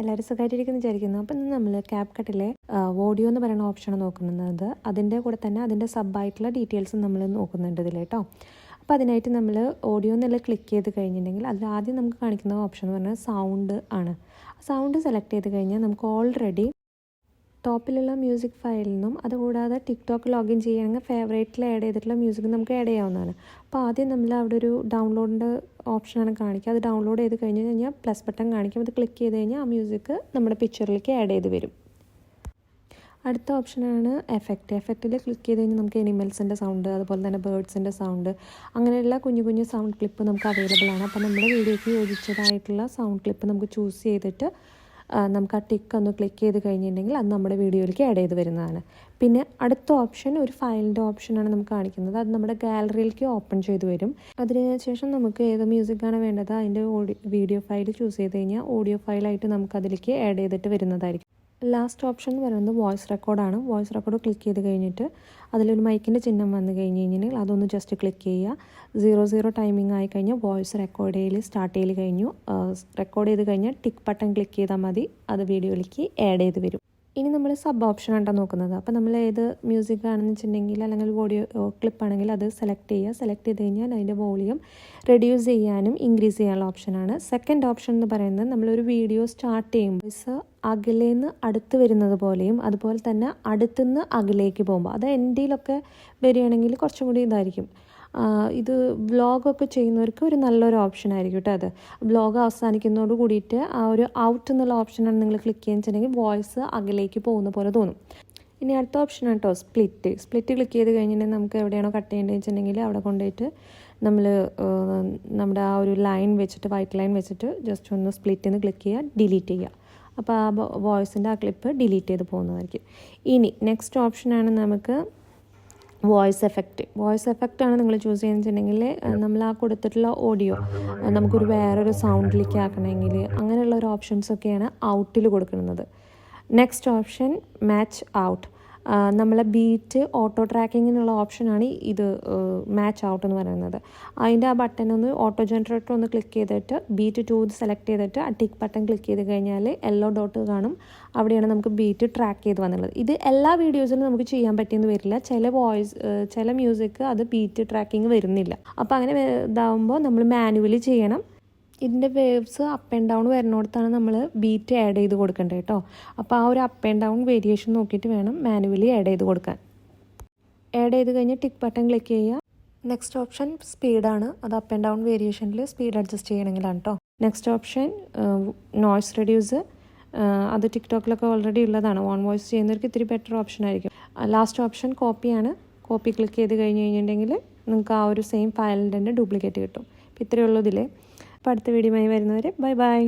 എല്ലാവരും സുഖമായിട്ടിരിക്കുന്നു വിചാരിക്കുന്നു. അപ്പം ഇന്ന് നമ്മൾ ക്യാപ്കട്ടിലെ ഓഡിയോ എന്ന് പറയുന്ന ഓപ്ഷനാണ് നോക്കുന്നത്. അതിൻ്റെ കൂടെ തന്നെ അതിൻ്റെ സബായിട്ടുള്ള ഡീറ്റെയിൽസ് നമ്മൾ നോക്കുന്നുണ്ട് ഇതിൽ കേട്ടോ. അപ്പോൾ അതിനായിട്ട് നമ്മൾ ഓഡിയോ എന്നുള്ള ക്ലിക്ക് ചെയ്ത് കഴിഞ്ഞിട്ടുണ്ടെങ്കിൽ അതിൽ ആദ്യം നമുക്ക് കാണിക്കുന്ന ഓപ്ഷൻ എന്ന് പറഞ്ഞാൽ സൗണ്ട് ആണ്. സൗണ്ട് സെലക്ട് ചെയ്ത് കഴിഞ്ഞാൽ നമുക്ക് ഓൾറെഡി ടോപ്പിലുള്ള മ്യൂസിക് ഫയലിൽ നിന്നും അതുകൂടാതെ ടിക്ടോക്ക് ലോഗിൻ ചെയ്യുകയാണെങ്കിൽ ഫേവറേറ്റിൽ ആഡ് ചെയ്തിട്ടുള്ള മ്യൂസിക് നമുക്ക് ആഡ് ചെയ്യാവുന്നതാണ്. അപ്പോൾ ആദ്യം നമ്മൾ അവിടെ ഒരു ഡൗൺലോഡിൻ്റെ ഓപ്ഷനാണ് കാണിക്കുക. അത് ഡൗൺലോഡ് ചെയ്ത് കഴിഞ്ഞ് കഴിഞ്ഞാൽ പ്ലസ് ബട്ടൺ കാണിക്കും. അത് ക്ലിക്ക് ചെയ്ത് കഴിഞ്ഞാൽ ആ മ്യൂസിക് നമ്മുടെ പിക്ചറിലേക്ക് ആഡ് ചെയ്ത് വരും. അടുത്ത ഓപ്ഷനാണ് എഫക്റ്റിൽ ക്ലിക്ക് ചെയ്ത് കഴിഞ്ഞാൽ നമുക്ക് എനിമൽസിൻ്റെ സൗണ്ട്, അതുപോലെ തന്നെ ബേർഡ്സിൻ്റെ സൗണ്ട്, അങ്ങനെയുള്ള കുഞ്ഞു കുഞ്ഞു സൗണ്ട് ക്ലിപ്പ് നമുക്ക് അവൈലബിൾ ആണ്. അപ്പോൾ നമ്മുടെ വീഡിയോയ്ക്ക് യോജിച്ചതായിട്ടുള്ള സൗണ്ട് ക്ലിപ്പ് നമുക്ക് ചൂസ് ചെയ്തിട്ട് നമുക്ക് ആ ടിക്ക് ഒന്ന് ക്ലിക്ക് ചെയ്ത് കഴിഞ്ഞിട്ടുണ്ടെങ്കിൽ അത് നമ്മുടെ വീഡിയോയിലേക്ക് ആഡ് ചെയ്ത് വരുന്നതാണ്. പിന്നെ അടുത്ത ഓപ്ഷൻ ഒരു ഫയലിൻ്റെ ഓപ്ഷനാണ് നമുക്ക് കാണിക്കുന്നത്. അത് നമ്മുടെ ഗാലറിയിലേക്ക് ഓപ്പൺ ചെയ്ത് വരും. അതിനുശേഷം നമുക്ക് ഏത് മ്യൂസിക്കാണ് വേണ്ടത് അതിൻ്റെ വീഡിയോ ഫയൽ ചൂസ് ചെയ്ത് കഴിഞ്ഞാൽ ഓഡിയോ ഫയലായിട്ട് നമുക്ക് അതിലേക്ക് ആഡ് ചെയ്തിട്ട് വരുന്നതായിരിക്കും. ലാസ്റ്റ് ഓപ്ഷൻ എന്ന് പറയുന്നത് വോയിസ് റെക്കോർഡാണ്. വോയിസ് റെക്കോർഡ് ക്ലിക്ക് ചെയ്ത് കഴിഞ്ഞിട്ട് അതിലൊരു മൈക്കിൻ്റെ ചിഹ്നം വന്നു കഴിഞ്ഞ് കഴിഞ്ഞിട്ടുണ്ടെങ്കിൽ അതൊന്ന് ജസ്റ്റ് ക്ലിക്ക് ചെയ്യുക. 00 ടൈമിംഗ് ആയി കഴിഞ്ഞാൽ വോയിസ് റെക്കോർഡ് ചെയ്യൽ സ്റ്റാർട്ട് ചെയ്ത് കഴിഞ്ഞു. റെക്കോർഡ് ചെയ്ത് കഴിഞ്ഞാൽ ടിക്ക് ബട്ടൺ ക്ലിക്ക് ചെയ്താൽ മതി, അത് വീഡിയോയിലേക്ക് ആഡ് ചെയ്ത് വരും. ഇനി നമ്മൾ സബ് ഓപ്ഷനാണ് നോക്കുന്നത്. അപ്പോൾ നമ്മൾ ഏത് മ്യൂസിക് ആണെന്ന് വെച്ചിട്ടുണ്ടെങ്കിൽ അല്ലെങ്കിൽ ഓഡിയോ ക്ലിപ്പാണെങ്കിൽ അത് സെലക്ട് ചെയ്യുക. സെലക്ട് ചെയ്ത് കഴിഞ്ഞാൽ അതിൻ്റെ വോളിയം റെഡ്യൂസ് ചെയ്യാനും ഇൻക്രീസ് ചെയ്യാനുള്ള ഓപ്ഷനാണ്. സെക്കൻഡ് ഓപ്ഷൻ എന്ന് പറയുന്നത് നമ്മളൊരു വീഡിയോ സ്റ്റാർട്ട് ചെയ്യുമ്പോൾ അകലേന്ന് അടുത്ത് വരുന്നത് പോലെയും അതുപോലെ തന്നെ അടുത്തുനിന്ന് അകലേക്ക് പോകുമ്പോൾ അത് എൻഡിലൊക്കെ വരികയാണെങ്കിൽ കുറച്ചും കൂടി ഇതായിരിക്കും. ഇത് വ്ളോഗൊക്കെ ചെയ്യുന്നവർക്ക് ഒരു നല്ലൊരു ഓപ്ഷൻ ആയിരിക്കും കേട്ടോ. അത് വ്ളോഗ് അവസാനിക്കുന്നതോട് കൂടിയിട്ട് ആ ഒരു ഔട്ട് എന്നുള്ള ഓപ്ഷനാണ് നിങ്ങൾ ക്ലിക്ക് ചെയ്യുകയെന്നുവെച്ചിട്ടുണ്ടെങ്കിൽ വോയിസ് അകലേക്ക് പോകുന്ന പോലെ തോന്നും. ഇനി അടുത്ത ഓപ്ഷനാണ് കേട്ടോ സ്പ്ലിറ്റ് ക്ലിക്ക് ചെയ്ത് കഴിഞ്ഞിട്ടുണ്ടെങ്കിൽ നമുക്ക് എവിടെയാണോ കട്ട് ചെയ്യേണ്ടതെന്ന് വെച്ചിട്ടുണ്ടെങ്കിൽ അവിടെ കൊണ്ടുപോയിട്ട് നമ്മൾ നമ്മുടെ ആ ഒരു ലൈൻ വെച്ചിട്ട് വൈറ്റ് ലൈൻ വെച്ചിട്ട് ജസ്റ്റ് ഒന്ന് സ്പ്ലിറ്റിന്ന് ക്ലിക്ക് ചെയ്യുക, ഡിലീറ്റ് ചെയ്യുക. അപ്പോൾ ആ വോയിസിൻ്റെ ആ ക്ലിപ്പ് ഡിലീറ്റ് ചെയ്ത് പോകുന്നതായിരിക്കും. ഇനി നെക്സ്റ്റ് ഓപ്ഷനാണ് നമുക്ക് വോയിസ് എഫക്റ്റ് ആണ് നിങ്ങൾ ചൂസ് ചെയ്യുന്നുവെച്ചിട്ടുണ്ടെങ്കിൽ നമ്മൾ ആ കൊടുത്തിട്ടുള്ള ഓഡിയോ നമുക്കൊരു വേറൊരു സൗണ്ടിലേക്ക് ആക്കണമെങ്കിൽ അങ്ങനെയുള്ള ഒരു ഓപ്ഷൻസൊക്കെയാണ് ഔട്ടിൽ കൊടുക്കുന്നത്. Next option match out. നമ്മളെ ബീറ്റ് ഓട്ടോ ട്രാക്കിങ്ങിനുള്ള ഓപ്ഷനാണ് ഇത് മാച്ച് ഔട്ട് എന്ന് പറയുന്നത്. അതിൻ്റെ ആ ബട്ടൺ ഒന്ന് ഓട്ടോ ജനറേറ്റർ ഒന്ന് ക്ലിക്ക് ചെയ്തിട്ട് ബീറ്റ് 2 സെലക്ട് ചെയ്തിട്ട് ആ ടിക്ക് ബട്ടൺ ക്ലിക്ക് ചെയ്ത് കഴിഞ്ഞാൽ യെല്ലോ ഡോട്ട് കാണും. അവിടെയാണ് നമുക്ക് ബീറ്റ് ട്രാക്ക് ചെയ്ത് വന്നുള്ളത്. ഇത് എല്ലാ വീഡിയോസിലും നമുക്ക് ചെയ്യാൻ പറ്റിയെന്ന് വരില്ല. ചില മ്യൂസിക് അത് ബീറ്റ് ട്രാക്കിങ് വരുന്നില്ല. അപ്പോൾ അങ്ങനെ ഇതാവുമ്പോൾ നമ്മൾ മാനുവലി ചെയ്യണം. ഇതിൻ്റെ വേവ്സ് അപ്പ് ആൻഡ് ഡൗൺ വരുന്നിടത്താണ് നമ്മൾ ബീറ്റ് ആഡ് ചെയ്ത് കൊടുക്കേണ്ടത് കേട്ടോ. അപ്പോൾ ആ ഒരു അപ്പ് ആൻഡ് ഡൗൺ വേരിയേഷൻ നോക്കിയിട്ട് വേണം മാനുവലി ആഡ് ചെയ്ത് കൊടുക്കാൻ. ആഡ് ചെയ്ത് കഴിഞ്ഞ് ടിക്ക് ബട്ടൺ ക്ലിക്ക് ചെയ്യുക. നെക്സ്റ്റ് ഓപ്ഷൻ സ്പീഡാണ്. അത് അപ്പ് ആൻഡ് ഡൗൺ വേരിയേഷനിൽ സ്പീഡ് അഡ്ജസ്റ്റ് ചെയ്യണമെങ്കിലാണ് കേട്ടോ. Next option noise reduce. അത് ടിക്ടോക്കിലൊക്കെ ഓൾറെഡി ഉള്ളതാണ്. ഓൺ വോയിസ് ചെയ്യുന്നവർക്ക് ഇത്തിരി ബെറ്റർ ഓപ്ഷൻ ആയിരിക്കും. ലാസ്റ്റ് ഓപ്ഷൻ കോപ്പിയാണ്. കോപ്പി ക്ലിക്ക് ചെയ്ത് കഴിഞ്ഞിട്ടുണ്ടെങ്കിൽ നിങ്ങൾക്ക് ആ ഒരു സെയിം ഫയലിൻ്റെ തന്നെ ഡ്യൂപ്ലിക്കേറ്റ് കിട്ടും. അപ്പോൾ ഇത്രയേ ഉള്ളൂ ഇതിൽ. അപ്പോൾ അടുത്ത വീഡിയോയുമായി വരുന്നവരെ ബൈ.